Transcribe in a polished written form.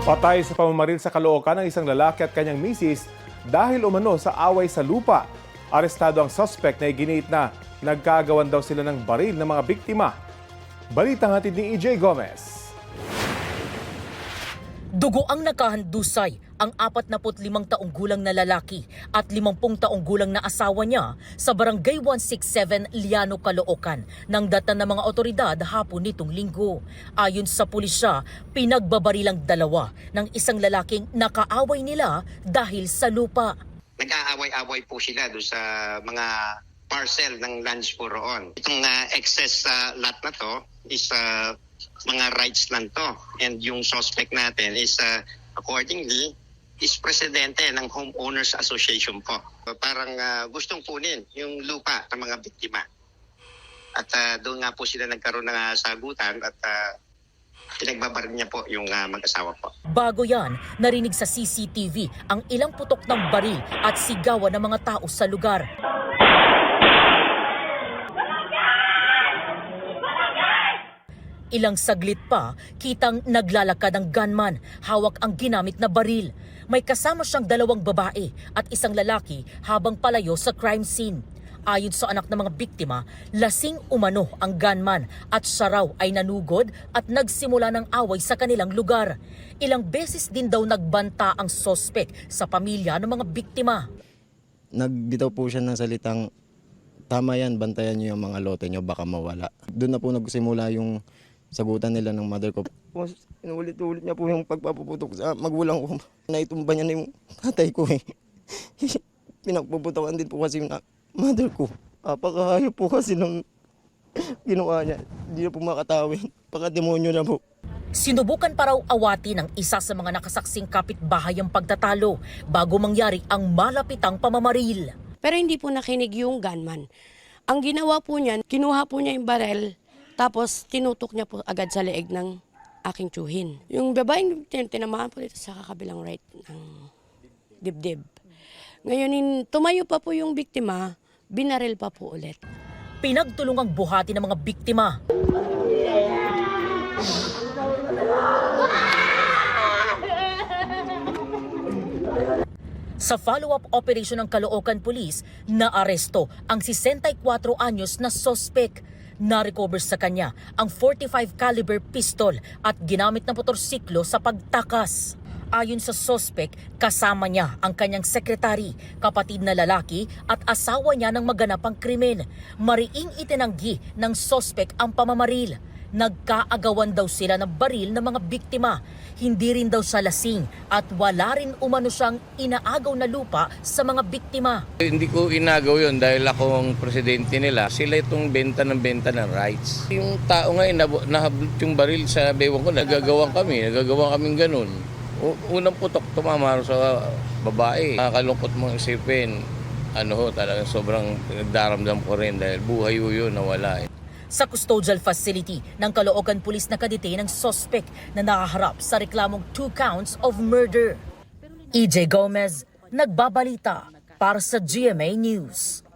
Patay sa pamamaril sa Caloocan ang isang lalaki at kanyang misis dahil umano sa away sa lupa. Arestado ang suspect na iginiit na nagkagawan daw sila ng baril ng mga biktima. Balitang hatid ni EJ Gomez. Dugo ang nakahandusay ang 45 taong gulang na lalaki at 50 taong gulang na asawa niya sa Barangay 167 Liano, Caloocan nang data ng mga otoridad hapon nitong linggo. Ayon sa pulisya, pinagbabarilang dalawa ng isang lalaking nakaaway nila dahil sa lupa. Nag-aaway-away po sila doon sa mga parcel ng lands po roon. Itong excess lot na to is mga rights lang to. And yung suspect natin is accordingly is presidente ng Homeowners Association po. Parang gustong kunin yung lupa ng mga biktima. At doon nga po sila nagkaroon ng sagutan at pinagbabaril niya po yung mag-asawa po. Bago yan, narinig sa CCTV ang ilang putok ng baril at sigawan ng mga tao sa lugar. Ilang saglit pa, kitang naglalakad ang gunman, hawak ang ginamit na baril. May kasama siyang 2 babae at isang lalaki habang palayo sa crime scene. Ayon sa anak ng mga biktima, lasing umano ang gunman at siya raw ay nanugod at nagsimula ng away sa kanilang lugar. Ilang beses din daw nagbanta ang sospek sa pamilya ng mga biktima. Nagbitaw po siya ng salitang, tama yan, bantayan niyo yung mga lote niyo, baka mawala. Doon na po nagsimula yung sagutan nila ng mother ko. Inulit-ulit niya po yung pagpapuputok sa magulang ko. Naitumba niya na yung tatay ko eh. Pinagpuputokan din po kasi yung mother ko. Apakahayop po kasi ng ginawa niya. Hindi na po makatawin. Pakademonyo na po. Sinubukan pa raw awatin ng isa sa mga nakasaksing kapitbahay ang pagtatalo bago mangyari ang malapitang pamamaril. Pero hindi po nakinig yung gunman. Ang ginawa po niya, kinuha po niya yung barel, tapos tinutok niya po agad sa leeg ng aking tiyuhin. Yung babaeng tinamaan po dito sa kabilang right ng dibdib. Ngayon, tumayo pa po yung biktima, binaril pa po ulit. Pinagtulungang buhati ng mga biktima. Sa follow-up operation ng Caloocan Police, naaresto ang 64 anyos na sospek. Na-recover sa kanya ang 45 caliber pistol at ginamit na motorsiklo sa pagtakas. Ayon sa sospek, kasama niya ang kanyang sekretary, kapatid na lalaki at asawa niya ng maganapang krimen. Mariing itinanggi ng sospek ang pamamaril. Nagkaagawan daw sila ng baril ng mga biktima. Hindi rin daw siya lasing at wala rin umano siyang inaagaw na lupa sa mga biktima. Hindi ko inagaw yun dahil ako ang presidente nila. Sila itong benta ng rights. Yung tao nga nahablot yung baril sa bewang ko, nagagawang kaming ganun. Unang putok, tumama sa babae. Nakakalungkot mong isipin, talagang sobrang nagdaramdam ko rin dahil buhay yun nawala. Sa custodial facility ng Caloocan Police nakadetain ang suspect na nakaharap sa reklamong 2 counts of murder. EJ Gomez, nagbabalita para sa GMA News.